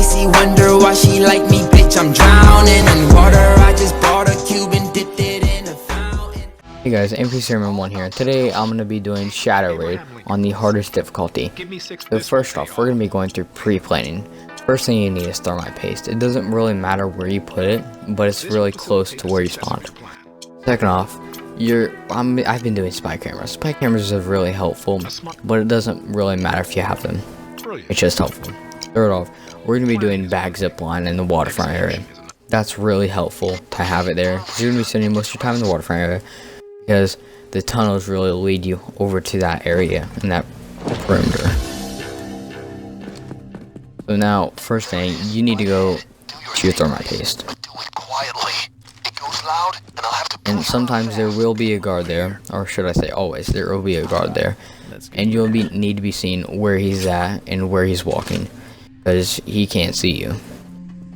Stacy wonder why she like me, bitch, I'm drowning in water. I just bought a cube and dipped it in a fountain. Hey guys, MP1 here. Today I'm going to be doing Shadow Raid on the hardest difficulty. So first off, we're going to be going through pre-planning. First thing you need is thermite paste. It doesn't really matter where you put it, but it's really close to where you spawned. Second off, I've been doing spy cameras. Spy cameras are really helpful, but it doesn't really matter if you have them. It's just helpful. Third off, we're going to be doing bag zip line in the waterfront area. That's really helpful to have it there, because you're going to be spending most of your time in the waterfront area, because the tunnels really lead you over to that area and that perimeter. So now, first thing, you need to go to your thermite paste. And sometimes there will be a guard there, or should I say always, there will be a guard there. And you'll need to be seen where he's at and where he's walking, because he can't see you.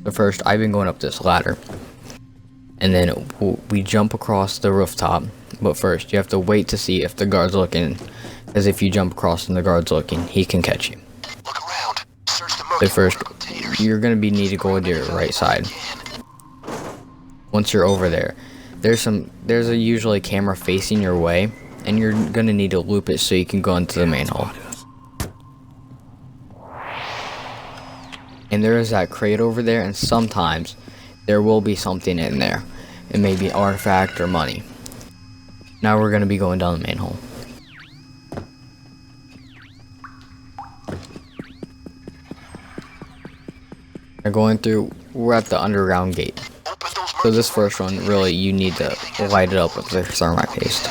So first, I've been going up this ladder. And then we jump across the rooftop, but first you have to wait to see if the guard's looking, because if you jump across and the guard's looking, he can catch you. So first, you're going to need to go to your right side. Once you're over there, there's a usually camera facing your way, and you're going to need to loop it so you can go into the manhole. And there is that crate over there, and sometimes there will be something in there. It may be artifact or money. Now we're going to be going down the manhole. We're at the underground gate. So this first one, really, you need to light it up with the thermite paste.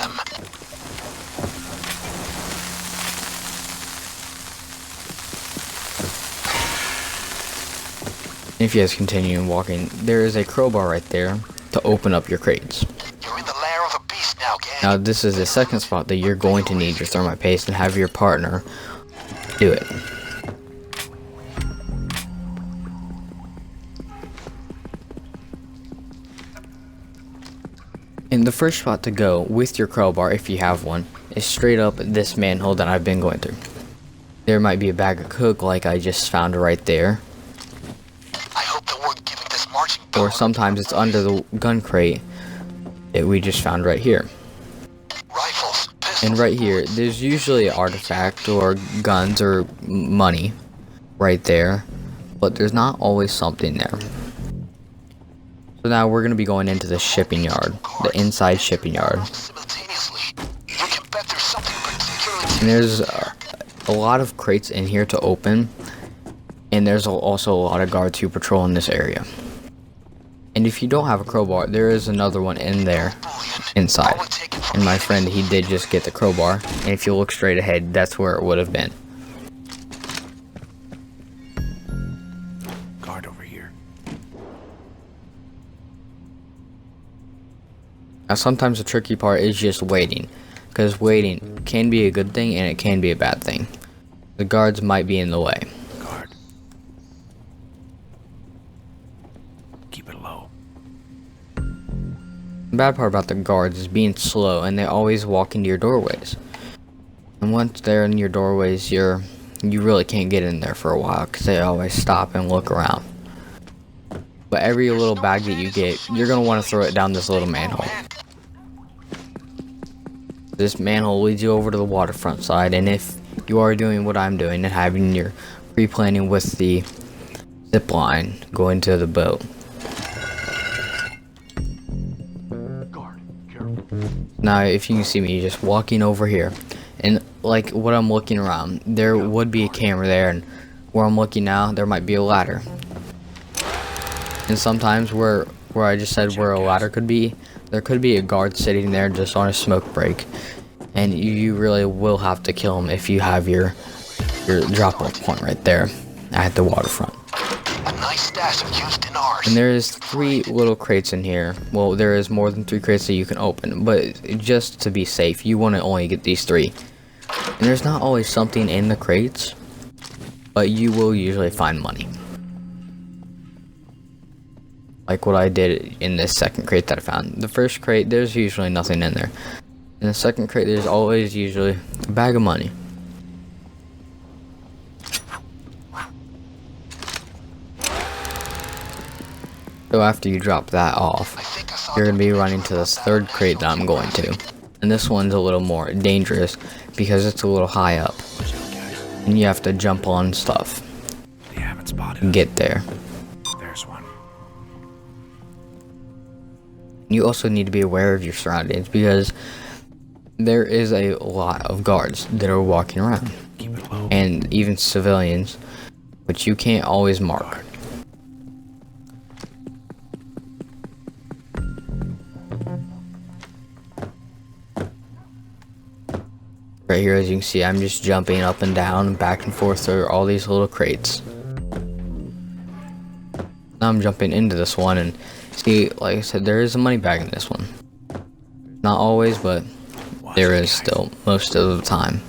If you guys continue walking, there is a crowbar right there to open up your crates. You're in the lair of a beast now, gang. Now this is the second spot that you're going to need your thermite paste and have your partner do it. And the first spot to go with your crowbar, if you have one, is straight up this manhole that I've been going through. There might be a bag of coke like I just found right there. I hope that we're giving this marching Or sometimes it's under the gun crate that we just found right here. rifles, pistols. And right here, there's usually an artifact or guns or money right there, but there's not always something there. So now we're going to be going into the shipping yard, the inside shipping yard. Simultaneously, you can bet there's something particularly. And there's a lot of crates in here to open, and there's also a lot of guards who patrol in this area. And if you don't have a crowbar, there is another one in there, inside. And my friend, he did just get the crowbar, and if you look straight ahead, that's where it would have been. Guard over here. Now sometimes the tricky part is just waiting, because waiting can be a good thing and it can be a bad thing. The guards might be in the way. Guard. Keep it low. The bad part about the guards is being slow, and they always walk into your doorways. And once they're in your doorways, you really can't get in there for a while, because they always stop and look around. But every little bag that you get, you're going to want to throw it down this little manhole. This manhole leads you over to the waterfront side, and if you are doing what I'm doing and having your pre-planning with the zip line, go into the boat. Guard, careful. Now if you can see me just walking over here, and like what I'm looking around, there would be a camera there, and where I'm looking now, there might be a ladder. And sometimes where I just said where a ladder could be, there could be a guard sitting there just on a smoke break, and you really will have to kill him if you have your drop-off point right there at the waterfront. A nice stash of used dinars. And there is 3 little crates in here. Well, there is more than 3 crates that you can open, but just to be safe, you want to only get these 3. And there's not always something in the crates, but you will usually find money. Like what I did in this second crate that I found. The first crate, there's usually nothing in there. In the second crate, there's always usually a bag of money. So after you drop that off, I think I saw you're going to be running to this third crate that I'm going to. And this one's a little more dangerous because it's a little high up. And you have to jump on stuff You haven't spotted and get there. There's one. You also need to be aware of your surroundings because there is a lot of guards that are walking around. Keep it low. And even civilians, which you can't always mark. Right here, as you can see, I'm just jumping up and down and back and forth through all these little crates. Now I'm jumping into this one, and see, like I said, there is a money bag in this one. Not always, but there is still most of the time.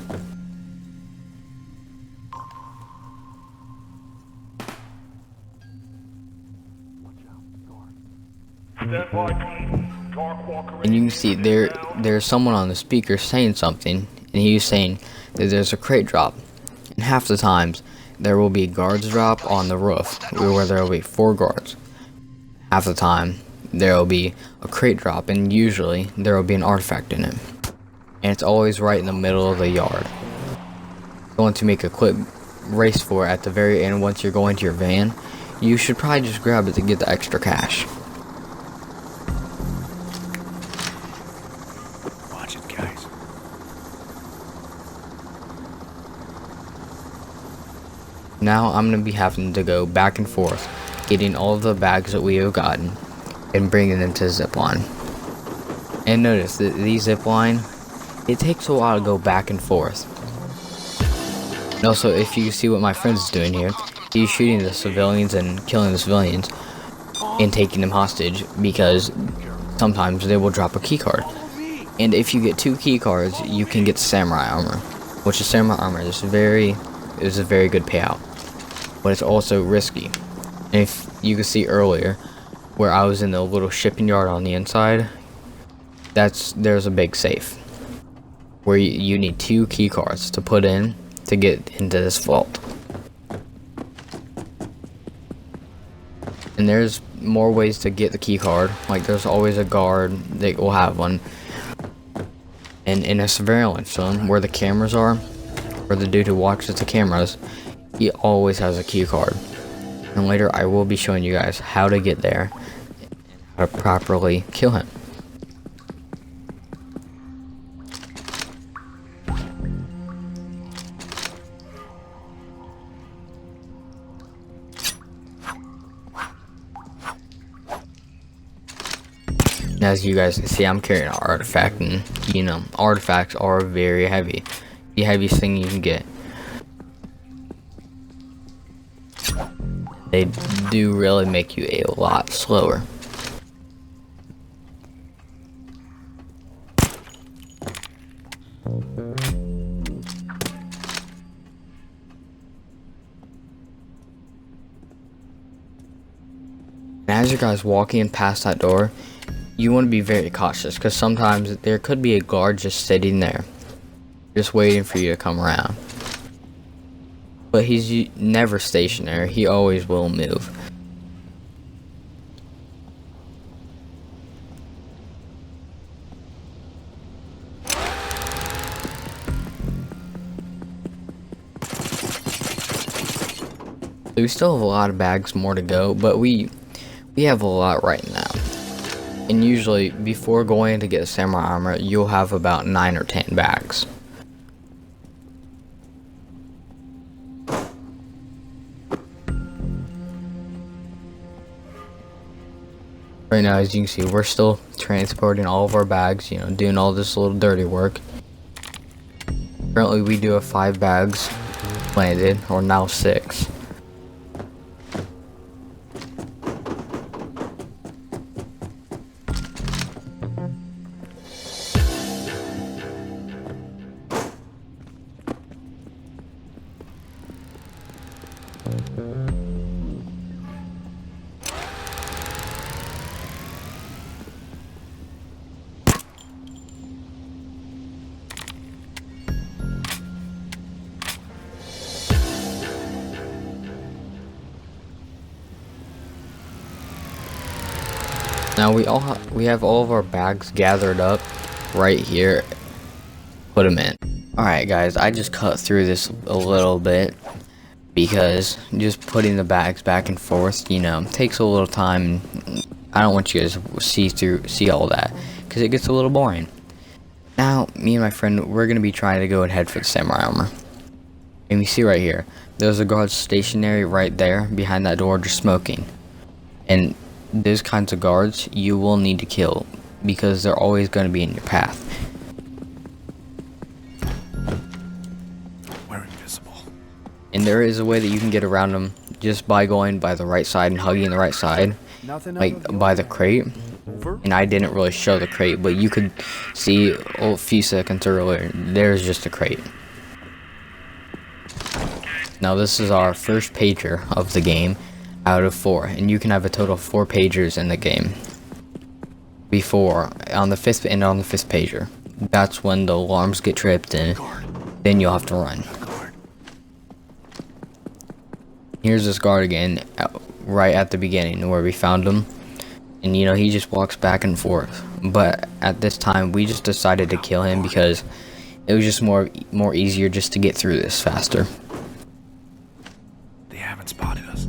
And you can see there's someone on the speaker saying something, and he's saying that there's a crate drop. And half the times there will be guards drop on the roof where there will be 4 guards. Half the time there will be a crate drop, and usually there will be an artifact in it. And it's always right in the middle of the yard. Going to make a quick race for it at the very end. Once you're going to your van, you should probably just grab it to get the extra cash. Watch it, guys. Now I'm going to be having to go back and forth, getting all of the bags that we have gotten and bringing them to Zipline. And notice that these Zipline, it takes a while to go back and forth. And also, if you see what my friend's doing here, he's shooting the civilians and killing the civilians and taking them hostage because sometimes they will drop a key card. And if you get 2 key cards, you can get samurai armor, which is samurai armor is a very good payout, but it's also risky. And if you can see earlier where I was in the little shipping yard on the inside, there's a big safe where you need 2 key cards to put in to get into this vault. And there's more ways to get the key card. Like, there's always a guard that will have one. And in a surveillance zone where the cameras are, where the dude who watches the cameras, he always has a key card. And later I will be showing you guys how to get there and how to properly kill him. As you guys can see, I'm carrying an artifact, and you know, artifacts are very heavy. The heaviest thing you can get. They do really make you a lot slower. And as you guys walking past that door, you want to be very cautious because sometimes there could be a guard just sitting there, just waiting for you to come around. But he's never stationary, he always will move. So we still have a lot of bags more to go, but we have a lot right now. And usually, before going to get samurai armor, you'll have about 9 or 10 bags. Right now, as you can see, we're still transporting all of our bags, you know, doing all this little dirty work. Currently, we do have 5 bags landed, or now 6. Now we have all of our bags gathered up right here. Put them in. Alright guys, I just cut through this a little bit because just putting the bags back and forth, you know, takes a little time. I don't want you guys to see all that because it gets a little boring. Now, me and my friend, we're going to be trying to go and head for the samurai armor. And you see right here, there's a guard stationary right there behind that door just smoking. And those kinds of guards you will need to kill because they're always going to be in your path. We're invisible. And there is a way that you can get around them just by going by the right side and hugging the right side, like by the crate. And I didn't really show the crate, but you could see a few seconds earlier, there's just a crate. Now this is our first pager of the game out of 4, and you can have a total of 4 pagers in the game. Before, on the 5th pager, that's when the alarms get tripped and then you'll have to run. Here's this guard again, right at the beginning where we found him. And you know, he just walks back and forth. But at this time, we just decided to kill him because it was just more easier just to get through this faster. They haven't spotted us.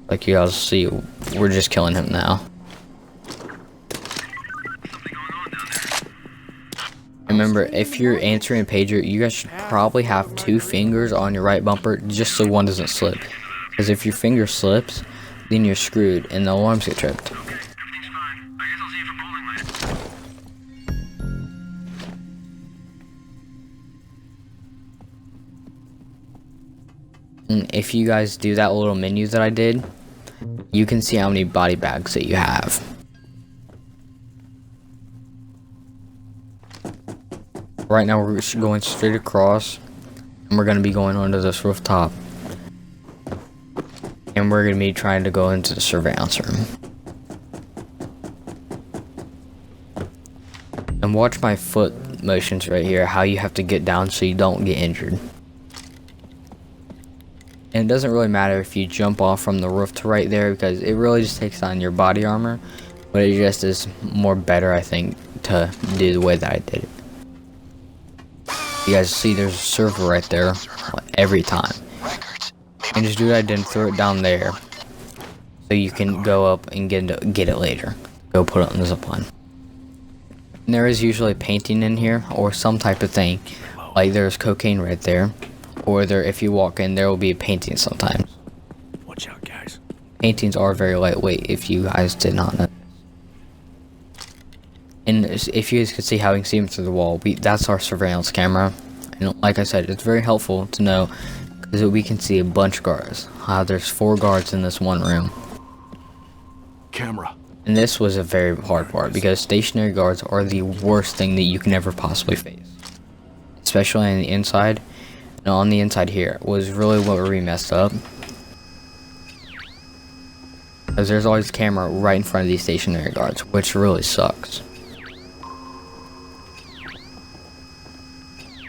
Like you guys see, we're just killing him now. Remember, if you're answering a pager, you guys should probably have 2 fingers on your right bumper just so one doesn't slip. Because if your finger slips, then you're screwed and the alarms get tripped. And if you guys do that little menu that I did, you can see how many body bags that you have. Right now we're going straight across, and we're going to be going onto this rooftop. And we're going to be trying to go into the surveillance room. And watch my foot motions right here, how you have to get down so you don't get injured. And it doesn't really matter if you jump off from the roof to right there, because it really just takes on your body armor. But it just is more better, I think, to do the way that I did it. You guys see there's a server right there every time. And just do what I did and throw it down there so you can go up and get it later. Go put it on the zipline. And there is usually painting in here or some type of thing. Like there's cocaine right there. Or there, if you walk in, there will be a painting sometimes. Watch out, guys. Paintings are very lightweight if you guys did not know. And if you guys could see how we can see them through the wall, that's our surveillance camera. And like I said, it's very helpful to know because we can see a bunch of guards. There's 4 guards in this one room. Camera. And this was a very hard part because stationary guards are the worst thing that you can ever possibly face. Especially on the inside. And on the inside here was really where we messed up. Because there's always a camera right in front of these stationary guards, which really sucks.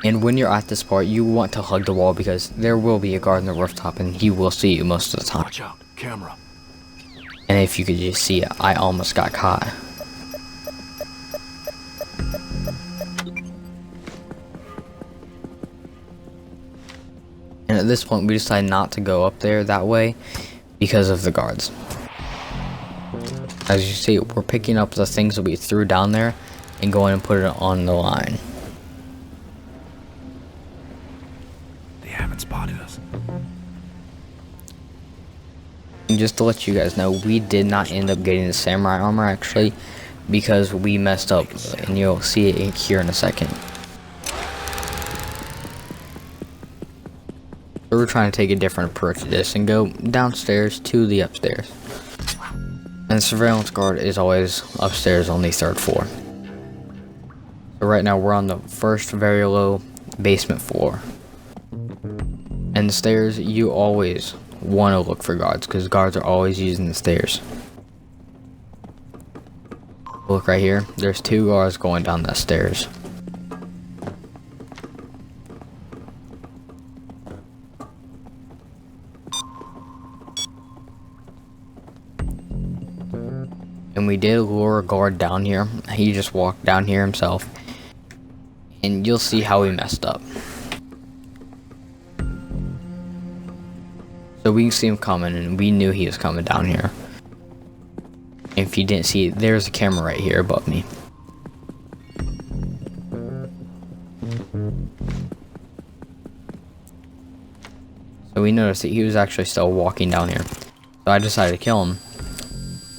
And when you're at this part, you want to hug the wall because there will be a guard on the rooftop and he will see you most of the time. Watch out. Camera. And if you could just see it, I almost got caught. And at this point, we decided not to go up there that way because of the guards. As you see, we're picking up the things that we threw down there and going and put it on the line. They haven't spotted us. And just to let you guys know, we did not end up getting the samurai armor actually because we messed up, and you'll see it here in a second. So we're trying to take a different approach to this and go downstairs to the upstairs. And the surveillance guard is always upstairs on the 3rd floor. So right now we're on the first very low basement floor. And the stairs, you always want to look for guards because guards are always using the stairs. Look right here, there's 2 guards going down the stairs. And we did lure a guard down here. He just walked down here himself. And you'll see how we messed up. So we can see him coming, and we knew he was coming down here. If you didn't see it, there's a camera right here above me. So we noticed that he was actually still walking down here. So I decided to kill him.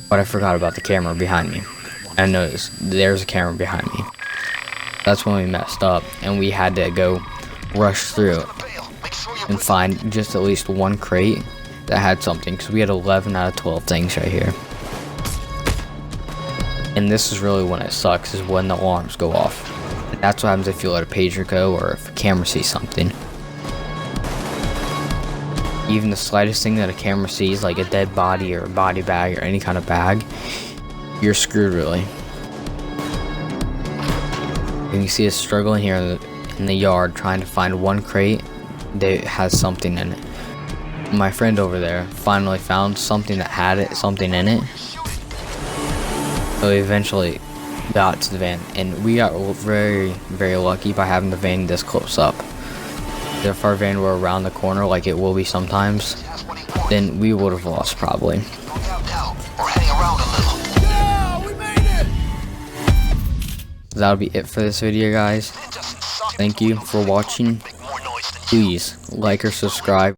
But I forgot about the camera behind me. I noticed there's a camera behind me. That's when we messed up, and we had to go rush through and find just at least one crate that had something, because we had 11 out of 12 things right here. And this is really when it sucks, is when the alarms go off. And that's what happens if you let a pager go, or if a camera sees something. Even the slightest thing that a camera sees, like a dead body or a body bag or any kind of bag, you're screwed really. And you see us struggling here in the yard trying to find one crate that has something in it. My friend over there finally found something that had something in it. So we eventually got to the van, and we got very, very lucky by having the van this close up. If our van were around the corner like it will be sometimes, then we would have lost probably. That'll be it for this video, guys. Thank you for watching. Please like or subscribe.